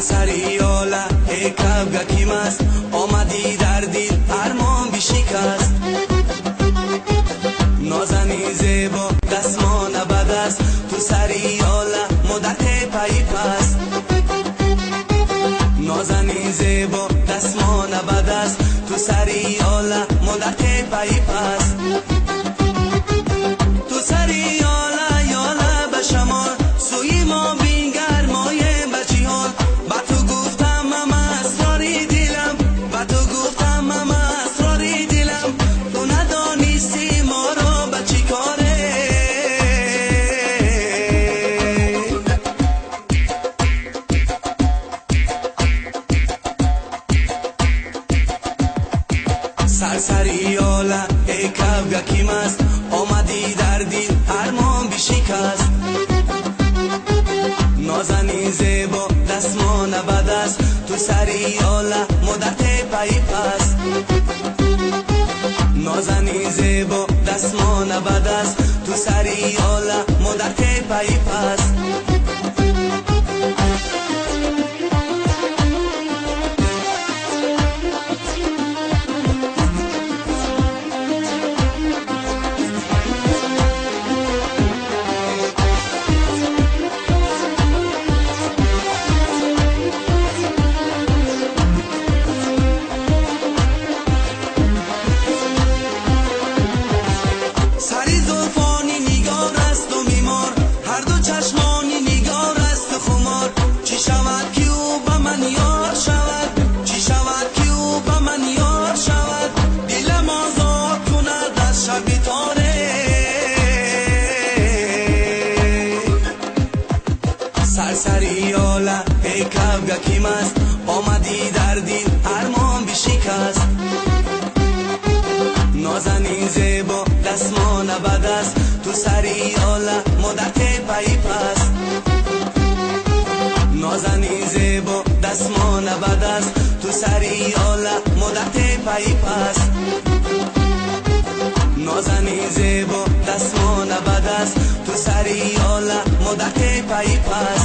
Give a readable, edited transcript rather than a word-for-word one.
سرسریاله ای کبگکی مست آمدی در دل ارمان بشکست نازنین زیبا دستمان بد است تو سریاله مدت پی پست نازنین زیبا دستمان بد است تو سریاله مدت پی پست تو سریاله یاله به شمال سوی ما بینگر مایه به جیهان با تو گفتم هم اسراری دلم با تو گفتم هم اسراری دلم تو ندانستی ما را به چی کاره سرسریاله ای کبگکی مست آمدی در دل ارمان بشکست نازنین زیبا دستمان بد است تو سریاله مدت پی پست نازنین زیبا دستمان بد است تو سریاله مدت پی پست سرسریاله ای کبگکی مست آمدی در دل ارمان بشکست نازنین زیبا دستمان بد است تو سریاله مدت پی پست نازنین زیبا دستمان بد است تو سریاله مدت پی پست نازنین زیبا دستمان بد است تو سریاله مدت پی پست